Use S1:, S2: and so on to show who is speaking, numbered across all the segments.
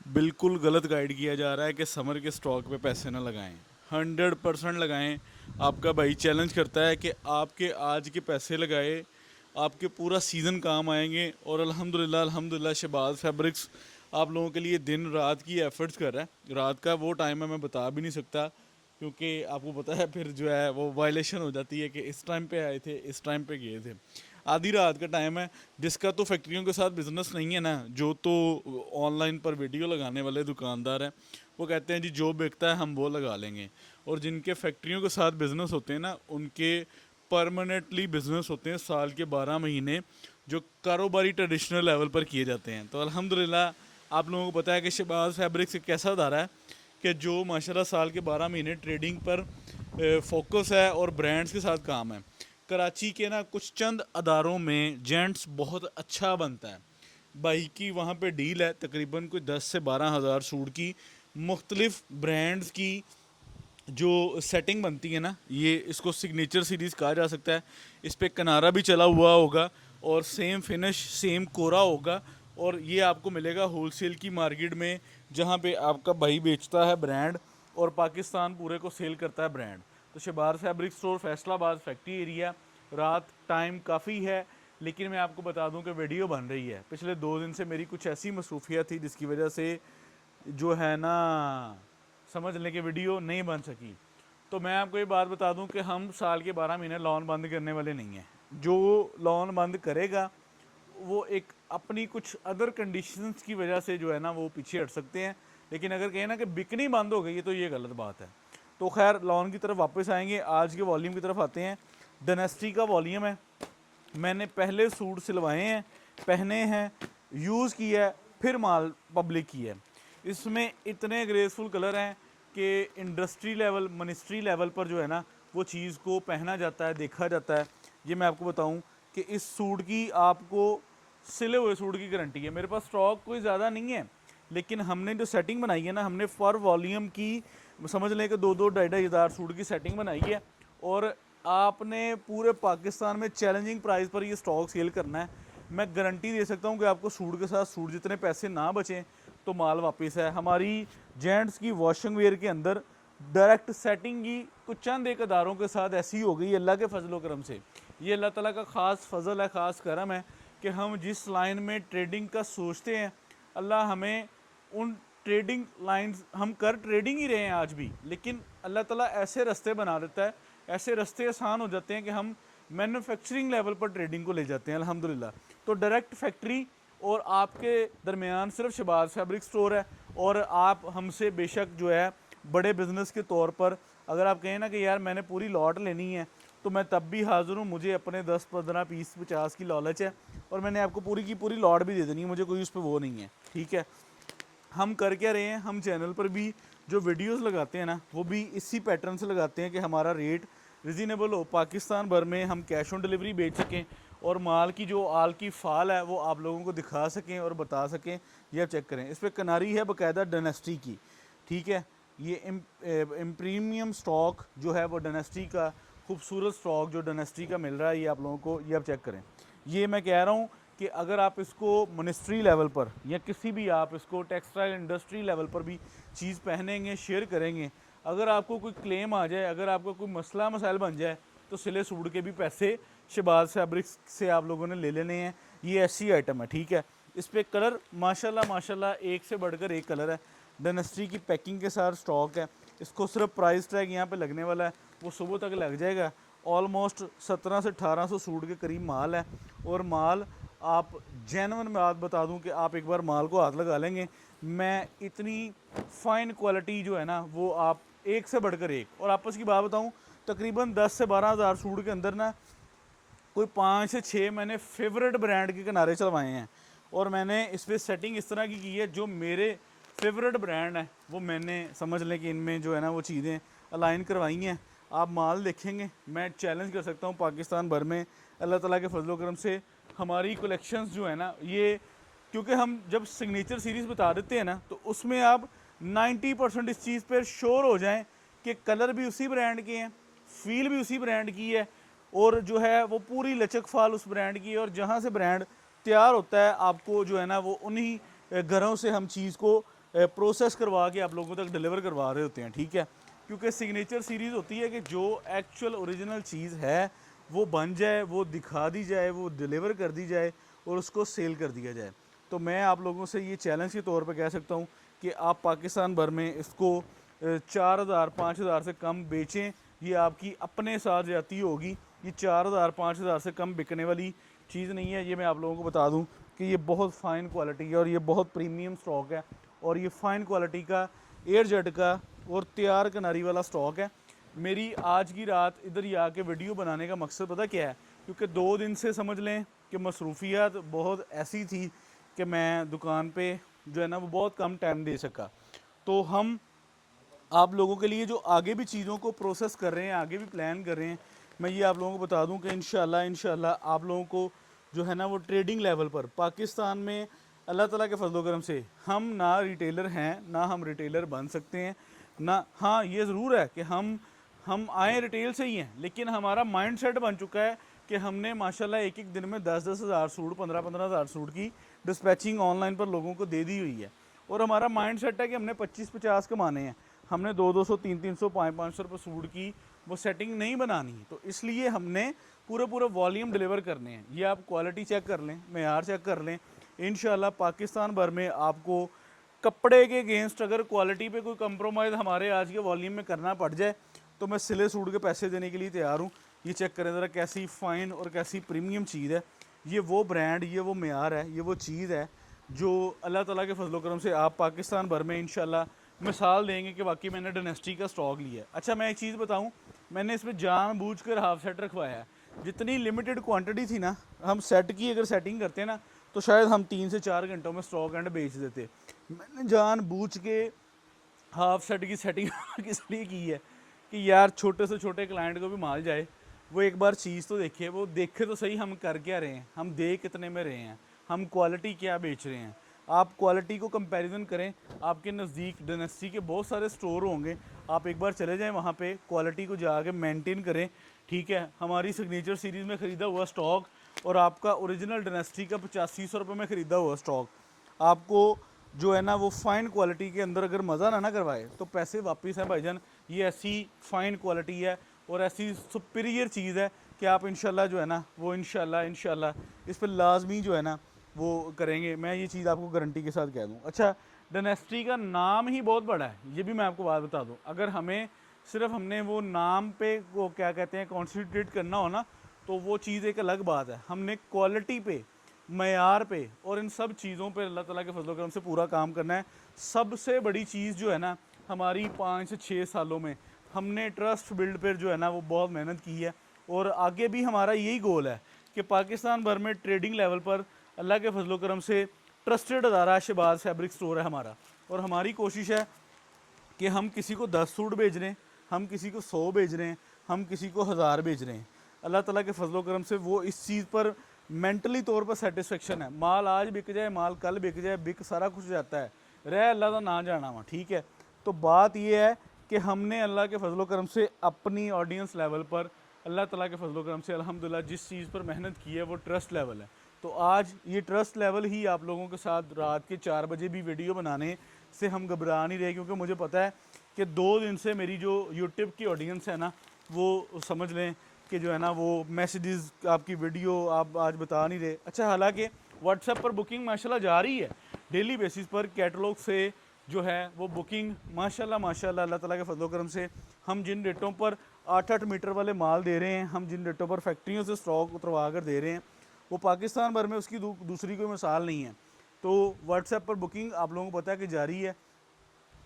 S1: बिल्कुल गलत गाइड किया जा रहा है कि समर के स्टॉक पे पैसे ना लगाएं। 100% लगाएं। आपका भाई चैलेंज करता है कि आपके आज के पैसे लगाए आपके पूरा सीज़न काम आएंगे। और अल्हम्दुलिल्लाह अल्हम्दुलिल्लाह शहबाज फैब्रिक्स आप लोगों के लिए दिन रात की एफर्ट्स कर रहा है। रात का वो टाइम है मैं बता भी नहीं सकता, क्योंकि आपको पता है फिर जो है वो वायलेशन हो जाती है कि इस टाइम पे आए थे इस टाइम पे गए थे। आधी रात का टाइम है। जिसका तो फैक्ट्रियों के साथ बिजनेस नहीं है ना, जो तो ऑनलाइन पर वीडियो लगाने वाले दुकानदार हैं, वो कहते हैं जी जो बिकता है हम वो लगा लेंगे। और जिनके फैक्ट्रियों के साथ बिजनेस होते हैं ना, उनके परमानेंटली बिजनेस होते हैं साल के 12 महीने, जो कारोबारी ट्रेडिशनल लेवल पर किए जाते हैं। तो अल्हम्दुलिल्लाह आप लोगों को पता है कि शहबाज फैब्रिक्स एक ऐसा अदारा है कि जो माशाल्लाह साल के 12 महीने ट्रेडिंग पर फोकस है और ब्रांड्स के साथ काम है। कराची के ना कुछ चंद अदारों में जेंट्स बहुत अच्छा बनता है। भाई की वहाँ पे डील है तकरीबन कोई 10 से 12 हज़ार सूट की मुख्तलिफ ब्रांड्स की जो सेटिंग बनती है ना, ये इसको सिग्नेचर सीरीज़ कहा जा सकता है। इस पर किनारा भी चला हुआ होगा और सेम फिनिश सेम कोरा होगा। और ये आपको मिलेगा होलसेल की मार्केट में, जहाँ पे आपका भाई बेचता है ब्रांड और पाकिस्तान पूरे को सेल करता है ब्रांड। तो Shahbaz fabric store Faisalabad factory area. रात टाइम काफ़ी है, लेकिन मैं आपको बता दूं कि वीडियो बन रही है। पिछले 2 दिन से मेरी कुछ ऐसी मसरूफियत थी जिसकी वजह से जो है ना समझ लें कि वीडियो नहीं बन सकी। तो मैं आपको ये बात बता दूं कि हम साल के 12 महीने लॉन बंद करने वाले नहीं हैं। जो लॉन बंद करेगा वो एक अपनी कुछ अदर कंडीशंस की वजह से जो है ना वो पीछे हट सकते हैं। लेकिन अगर कहें ना कि बिकनी बंद हो गई है तो ये गलत बात है। तो खैर लॉन की तरफ वापस आएंगे, आज के वॉल्यूम की तरफ आते हैं। डायनेस्टी का वॉल्यूम है। मैंने पहले सूट सिलवाए हैं, पहने हैं, यूज़ किया है, फिर माल पब्लिक की है। इसमें इतने ग्रेसफुल कलर हैं कि इंडस्ट्री लेवल मिनिस्ट्री लेवल पर जो है ना वो चीज़ को पहना जाता है, देखा जाता है। ये मैं आपको बताऊं कि इस सूट की आपको सिले हुए सूट की गारंटी है। मेरे पास स्टॉक कोई ज़्यादा नहीं है, लेकिन हमने जो सेटिंग बनाई है ना, हमने फॉर वॉल्यूम की समझ लें कि 2-2 ढाई-ढाई हज़ार सूट की सेटिंग बनाई है। और आपने पूरे पाकिस्तान में चैलेंजिंग प्राइस पर ये स्टॉक सेल करना है। मैं गारंटी दे सकता हूँ कि आपको सूट के साथ सूट जितने पैसे ना बचें तो माल वापस है। हमारी जेंट्स की वॉशिंग वेयर के अंदर डायरेक्ट सेटिंग की कुछ चंद एक अदारों के साथ ऐसी हो गई अल्लाह के फजल करम से। ये अल्लाह ताला का ख़ास फजल है, ख़ास करम है कि हम जिस लाइन में ट्रेडिंग का सोचते हैं, अल्लाह हमें उन ट्रेडिंग लाइंस हम कर ट्रेडिंग ही रहे हैं आज भी, लेकिन अल्लाह ताला ऐसे रास्ते बना देता है, ऐसे रास्ते आसान हो जाते हैं कि हम मैन्युफैक्चरिंग लेवल पर ट्रेडिंग को ले जाते हैं अल्हम्दुलिल्लाह। तो डायरेक्ट फैक्ट्री और आपके दरमियान सिर्फ शहबाज फैब्रिक स्टोर है। और आप हमसे बेशक जो है बड़े बिजनेस के तौर पर अगर आप कहें ना कि यार मैंने पूरी लॉट लेनी है, तो मैं तब भी हाज़िर हूँ। मुझे अपने 10-15 पीस 50 की लालच है और मैंने आपको पूरी की पूरी लॉट भी दे देनी है, मुझे कोई उस पर वो नहीं है। ठीक है, हम कर क्या रहे हैं, हम चैनल पर भी जो वीडियोस लगाते हैं ना वो भी इसी पैटर्न से लगाते हैं कि हमारा रेट रिजनेबल हो, पाकिस्तान भर में हम कैश ऑन डिलीवरी बेच सकें और माल की जो आल की फ़ाल है वो आप लोगों को दिखा सकें और बता सकें। ये आप चेक करें, इस पर कनारी है बाकायदा डायनेस्टी की। ठीक है, ये प्रीमियम स्टॉक जो है वो डायनेस्टी का खूबसूरत स्टॉक जो डायनेस्टी का मिल रहा है, ये आप लोगों को ये आप चेक करें। ये मैं कह रहा हूँ कि अगर आप इसको मिनिस्ट्री लेवल पर या किसी भी आप इसको टेक्सटाइल इंडस्ट्री लेवल पर भी चीज़ पहनेंगे, शेयर करेंगे, अगर आपको कोई क्लेम आ जाए, अगर आपको कोई मसला मसाइल बन जाए, तो सिले सूट के भी पैसे शहबाज फैब्रिक्स से आप लोगों ने ले लेने हैं। ये ऐसी आइटम है। ठीक है, इस पर कलर माशाल्लाह माशाल्लाह एक से बढ़कर एक कलर है। डायनेस्टी की पैकिंग के साथ स्टॉक है। इसको सिर्फ प्राइस टैग यहाँ पे लगने वाला है, वो सुबह तक लग जाएगा। ऑलमोस्ट 1700 से 1800 सूट के करीब माल है। और माल आप जेन्युइन बात बता दूं कि आप एक बार माल को हाथ लगा लेंगे, मैं इतनी फ़ाइन क्वालिटी जो है ना वो आप एक से बढ़कर एक। और आपस की बात बताऊं, तकरीबन 10 से 12 हज़ार सूट के अंदर ना कोई 5 से 6 मैंने फेवरेट ब्रांड के किनारे चलवाए हैं। और मैंने इस पर सेटिंग इस तरह की है, जो मेरे फेवरेट ब्रांड है वो मैंने समझ लें कि इनमें जो है ना वो चीज़ें अलाइन करवाई हैं। आप माल देखेंगे, मैं चैलेंज कर सकता हूँ पाकिस्तान भर में अल्लाह ताला के फजल करम से हमारी कलेक्शंस जो है ना ये, क्योंकि हम जब सिग्नेचर सीरीज़ बता देते हैं ना तो उसमें आप 90% इस चीज़ पर श्योर हो जाएं कि कलर भी उसी ब्रांड के हैं, फील भी उसी ब्रांड की है, और जो है वो पूरी लचक फाल उस ब्रांड की है। और जहाँ से ब्रांड तैयार होता है आपको जो है ना वो उन्हीं घरों से हम चीज़ को प्रोसेस करवा के आप लोगों तक डिलीवर करवा रहे होते हैं, ठीक है। क्योंकि सिग्नेचर सीरीज़ होती है कि जो एक्चुअल ओरिजिनल चीज़ है वो बन जाए, वो दिखा दी जाए, वो डिलीवर कर दी जाए और उसको सेल कर दिया जाए। तो मैं आप लोगों से ये चैलेंज के तौर पे कह सकता हूँ कि आप पाकिस्तान भर में इसको 4,000 5,000 से कम बेचें, ये आपकी अपने साथ ज़्यादती होगी। ये 4,000 5,000 से कम बिकने वाली चीज़ नहीं है। ये मैं आप लोगों को बता दूं कि ये बहुत फ़ाइन क्वालिटी है और ये बहुत प्रीमियम स्टॉक है और ये फ़ाइन क्वालिटी का एयर जेट का और तैयार कनारी वाला स्टॉक है। मेरी आज की रात इधर ही आके वीडियो बनाने का मकसद पता क्या है, क्योंकि 2 दिन से समझ लें कि मसरूफियात बहुत ऐसी थी कि मैं दुकान पे जो है ना वो बहुत कम टाइम दे सका। तो हम आप लोगों के लिए जो आगे भी चीज़ों को प्रोसेस कर रहे हैं, आगे भी प्लान कर रहे हैं, मैं ये आप लोगों को बता दूं कि इंशाल्लाह आप लोगों को जो है ना वो ट्रेडिंग लेवल पर पाकिस्तान में अल्लाह ताला के फजल करम से हम ना रिटेलर हैं, ना हम रिटेलर बन सकते हैं ना। हाँ ये ज़रूर है कि हम आए रिटेल से ही हैं, लेकिन हमारा माइंड सेट बन चुका है कि हमने माशाल्लाह एक एक दिन में 10-10 हज़ार सूट 15-15 हज़ार सूट की डिस्पैचिंग ऑनलाइन पर लोगों को दे दी हुई है। और हमारा माइंड सेट है कि हमने 25-50 कमाने हैं, हमने 200-200 300-300 500-500 रुपये सूट की वो सेटिंग नहीं बनानी। तो इसलिए हमने पूरा वॉल्यूम डिलीवर करने हैं। ये आप क्वालिटी चेक कर लें, मेयार चेक कर लें। इंशाल्लाह पाकिस्तान भर में आपको कपड़े के अगेंस्ट अगर क्वालिटी पे कोई कंप्रोमाइज़ हमारे आज के वॉल्यूम में करना पड़ जाए तो मैं सिले सूट के पैसे देने के लिए तैयार हूँ। ये चेक करें ज़रा कैसी फ़ाइन और कैसी प्रीमियम चीज़ है। ये वो ब्रांड, ये वो मेयार है, ये वो चीज़ है जो अल्लाह ताला के फजल करम से आप पाकिस्तान भर में इंशाल्लाह मिसाल देंगे कि वाकई मैंने डायनेस्टी का स्टॉक लिया है। अच्छा मैं एक चीज़ बताऊँ, मैंने इसमें जानबूझकर हाफ सेट रखवाया है। जितनी लिमिटेड क्वांटिटी थी ना, हम सेट की अगर सेटिंग करते हैं ना तो शायद हम 3 से 4 घंटों में स्टॉक एंड बेच देते। मैंने जानबूझ के हाफ सेट की सेटिंग किस लिए की है कि यार छोटे से छोटे क्लाइंट को भी माल जाए, वो एक बार चीज़ तो देखे, वो देखे तो सही हम कर क्या रहे हैं, हम दे कितने में रहे हैं, हम क्वालिटी क्या बेच रहे हैं। आप क्वालिटी को कंपैरिजन करें, आपके नज़दीक डायनेस्टी के बहुत सारे स्टोर होंगे, आप एक बार चले जाएं वहाँ पे, क्वालिटी को जाके मेंटेन करें, ठीक है। हमारी सिग्नेचर सीरीज़ में ख़रीदा हुआ स्टॉक और आपका ओरिजिनल डायनेस्टी का 8500 रुपये में ख़रीदा हुआ स्टॉक आपको जो है ना वो फ़ाइन क्वालिटी के अंदर अगर मज़ा ना करवाए तो पैसे वापस हैं भाईजान। ये ऐसी फ़ाइन क्वालिटी है और ऐसी सुपीरियर चीज़ है कि आप इंशाल्लाह जो है ना वो इंशाल्लाह इस पर लाजमी जो है ना वो करेंगे। मैं ये चीज़ आपको गारंटी के साथ कह दूँ। अच्छा डायनेस्टी का नाम ही बहुत बड़ा है, ये भी मैं आपको बात बता दूँ। अगर हमें सिर्फ हमने वो नाम पे वो क्या कहते हैं कॉन्सेंट्रेट करना हो ना तो वो चीज़ एक अलग बात है। हमने क्वालिटी पे, मयार पे और इन सब चीज़ों पे अल्लाह ताला के फजल करम से पूरा काम करना है। सबसे बड़ी चीज़ जो है ना हमारी 5 से 6 सालों में हमने ट्रस्ट बिल्ड पर जो है ना वो बहुत मेहनत की है और आगे भी हमारा यही गोल है कि पाकिस्तान भर में ट्रेडिंग लेवल पर अल्लाह के फजल करम से ट्रस्टेड अदारा शहबाज फैब्रिक स्टोर है हमारा। और हमारी कोशिश है कि हम किसी को 10 सूट भेज रहे हैं, हम किसी को 100 भेज रहे हैं, हम किसी को 1000 भेज रहे हैं। अल्लाह ताला के फजल करम से वो इस चीज़ पर मेंटली तौर पर सेटिस्फेक्शन है। माल आज बिक जाए, माल कल बिक जाए, बिक सारा कुछ जाता है, रह अल्लाह का ना जाना वहाँ, ठीक है। तो बात ये है कि हमने अल्लाह के फजल करम से अपनी ऑडियंस लेवल पर अल्लाह ताला के फजल करम से अल्हम्दुलिल्लाह जिस चीज़ पर मेहनत की है वो ट्रस्ट लेवल है। तो आज ये ट्रस्ट लेवल ही आप लोगों के साथ रात के 4 बजे भी वीडियो बनाने से हम घबरा नहीं रहे, क्योंकि मुझे पता है कि 2 दिन से मेरी जो यूट्यूब की ऑडियंस है ना वो समझ लें कि जो है ना वो मैसेजेस आपकी वीडियो आप आज बता नहीं रहे। अच्छा हालांकि व्हाट्सएप पर बुकिंग माशाल्लाह जा रही है डेली बेसिस पर, कैटलॉग से जो है वो बुकिंग माशाल्लाह अल्लाह ताला के फजल करम से हम जिन रेटों पर 8-8 मीटर वाले माल दे रहे हैं, हम जिन रेटों पर फैक्ट्रियों से स्टॉक उतरवा कर दे रहे हैं वो पाकिस्तान भर में उसकी दूसरी कोई मिसाल नहीं है। तो व्हाट्सएप पर बुकिंग आप लोगों को पता है कि जारी है।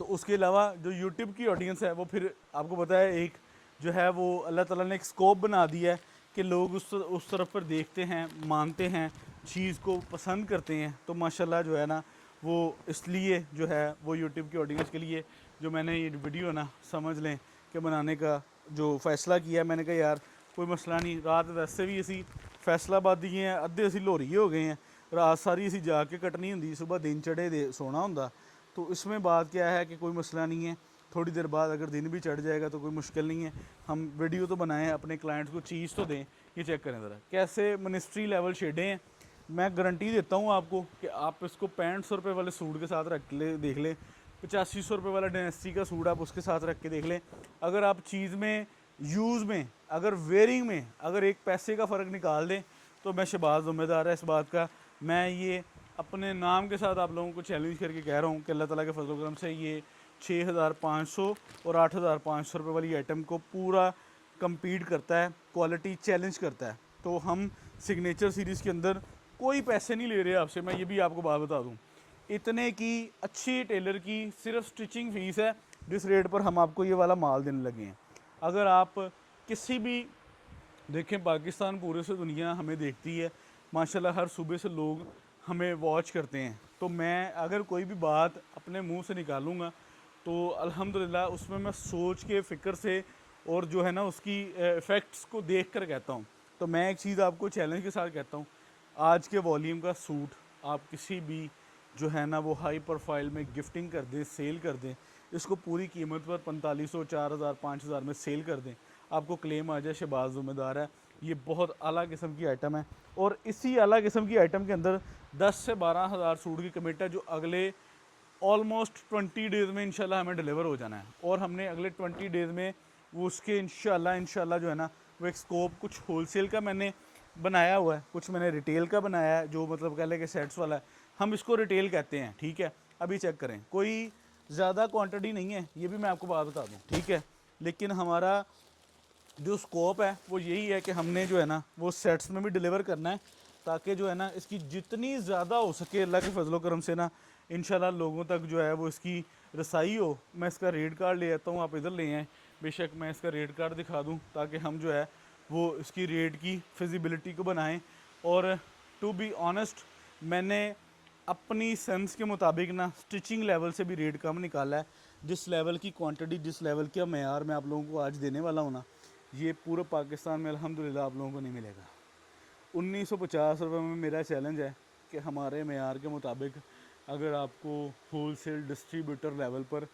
S1: तो उसके अलावा जो यूट्यूब की ऑडियंस है वो फिर आपको पता है एक जो है वो अल्लाह ताला ने एक स्कोप बना दिया है कि लोग उस तरफ पर देखते हैं, मानते हैं, चीज़ को पसंद करते हैं। तो माशाल्लाह जो है ना वो इसलिए जो है वो यूट्यूब की ऑडियंस के लिए जो मैंने ये वीडियो ना समझ लें कि बनाने का जो फ़ैसला किया, मैंने कहा यार कोई मसला नहीं, रात वैसे भी असी फैसलाबादी हैं, अद्धे असी लोरी हो गए हैं, रात सारी असी जाके कटनी होंगी, सुबह दिन चढ़े दे सोना होंदा। तो इसमें बात क्या है कि कोई मसला नहीं है, थोड़ी देर बाद अगर दिन भी चढ़ जाएगा तो कोई मुश्किल नहीं है। हम वीडियो तो बनाएं, अपने क्लाइंट्स को चीज़ तो दें। ये चेक करें ज़रा कैसे मिनिस्ट्री लेवल शेडें हैं, मैं गारंटी देता हूँ आपको कि आप इसको 6500 रुपये वाले सूट के साथ रख ले देख लें, 8500 रुपये वाला डायनेस्टी का सूट आप उसके साथ रख के देख लें। अगर आप चीज़ में, यूज़ में, अगर वेयरिंग में अगर एक पैसे का फ़र्क निकाल दें तो मैं शहबाज ज़िम्मेदार है इस बात का। मैं ये अपने नाम के साथ आप लोगों को चैलेंज करके कह रहा हूँ कि अल्लाह ताला के फजल करम से ये 6500 और 8500 रुपये वाली आइटम को पूरा compete करता है, क्वालिटी चैलेंज करता है। तो हम सिग्नेचर सीरीज़ के अंदर कोई पैसे नहीं ले रहे आपसे, मैं ये भी आपको बात बता दूँ। इतने की अच्छी टेलर की सिर्फ स्टिचिंग फ़ीस है जिस रेट पर हम आपको ये वाला माल देने लगे हैं। अगर आप किसी भी देखें, पाकिस्तान पूरे से दुनिया हमें देखती है माशाल्लाह, हर सूबे से लोग हमें वॉच करते हैं। तो मैं अगर कोई भी बात अपने मुंह से निकालूंगा तो अल्हम्दुलिल्लाह उसमें मैं सोच के, फ़िक्र से और जो है ना उसकी इफ़ेक्ट्स को देख कर कहता हूँ। तो मैं एक चीज़ आपको चैलेंज के साथ कहता हूँ, आज के वॉल्यूम का सूट आप किसी भी जो है ना वो हाई प्रोफाइल में गिफ्टिंग कर दें, सेल कर दें, इसको पूरी कीमत पर 4500, 4000, 5000 में सेल कर दें, आपको क्लेम आ जाए शहबाज ज़िम्मेदार है। ये बहुत आला किस्म की आइटम है और इसी आला किस्म की आइटम के अंदर 10 से 12 हज़ार सूट की कमिट है जो अगले ऑलमोस्ट 20 डेज़ में इंशाल्लाह हमें डिलीवर हो जाना है। और हमने अगले 20 डेज़ में वो उसके इंशाल्लाह जो है ना वो एक स्कोप कुछ होलसेल का मैंने बनाया हुआ है, कुछ मैंने रिटेल का बनाया है, जो मतलब कह लें कि सेट्स वाला है, हम इसको रिटेल कहते हैं, ठीक है। अभी चेक करें, कोई ज़्यादा क्वांटिटी नहीं है, ये भी मैं आपको बात बता दूँ, ठीक है। लेकिन हमारा जो स्कोप है वो यही है कि हमने जो है ना वो सेट्स में भी डिलीवर करना है, ताकि जो है ना इसकी जितनी ज़्यादा हो सके अल्लाह के फजलो करम से ना इंशाल्लाह लोगों तक जो है वो इसकी रसाई हो। मैं इसका रेट कार्ड ले आता हूँ, आप इधर ले आएँ, बेशक मैं इसका रेट कार्ड दिखा दूँ ताकि हम जो है वो इसकी रेट की फिजिबिलिटी को बनाएं। और टू बी ऑनेस्ट, मैंने अपनी सेंस के मुताबिक ना स्टिचिंग लेवल से भी रेट कम निकाला है। जिस लेवल की क्वांटिटी, जिस लेवल का मेयार मैं आप लोगों को आज देने वाला हूँ ना, ये पूरे पाकिस्तान में अल्हम्दुलिल्लाह आप लोगों को नहीं मिलेगा। 1950 रुपये में मेरा चैलेंज है कि हमारे मेयार के मुताबिक अगर आपको होलसेल डिस्ट्रीब्यूटर लेवल पर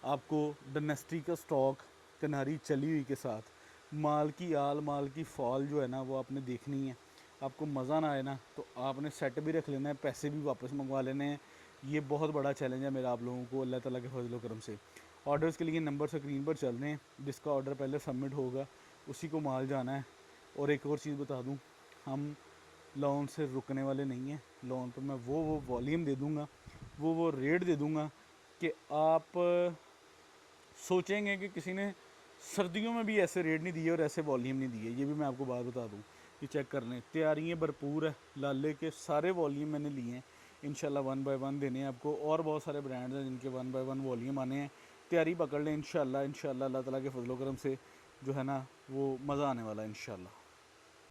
S1: आपको डायनेस्टी का स्टॉक कनारी चली हुई के साथ माल की आल, माल की फॉल जो है ना वो आपने देखनी है, आपको मज़ा ना आए ना तो आपने सेट भी रख लेना है, पैसे भी वापस मंगवा लेने हैं। ये बहुत बड़ा चैलेंज है मेरा आप लोगों को अल्लाह ताला के फजल करम से। ऑर्डर्स के लिए नंबर स्क्रीन पर चल रहे हैं, जिसका ऑर्डर पहले सबमिट होगा उसी को माल जाना है। और एक और चीज़ बता दूं, हम लोन से रुकने वाले नहीं हैं। लोन पर मैं वो वॉल्यूम दे दूंगा, वो रेट दे दूंगा कि आप सोचेंगे कि किसी ने सर्दियों में भी ऐसे रेट नहीं दिए और ऐसे वॉल्यूम नहीं दिए। ये भी मैं आपको बात बता दूं, ये चेक कर लें, तैयारियाँ भरपूर है। लाले के सारे वॉल्यूम मैंने लिए हैं, इंशाल्लाह 1 बाय 1 देने हैं आपको। और बहुत सारे ब्रांड्स हैं जिनके 1 बाय 1 वॉल्यूम आने हैं। तैयारी पकड़ लें, इंशाल्लाह अल्लाह ताला के फजल करम से जो है ना वो मज़ा आने वाला है इंशाल्लाह।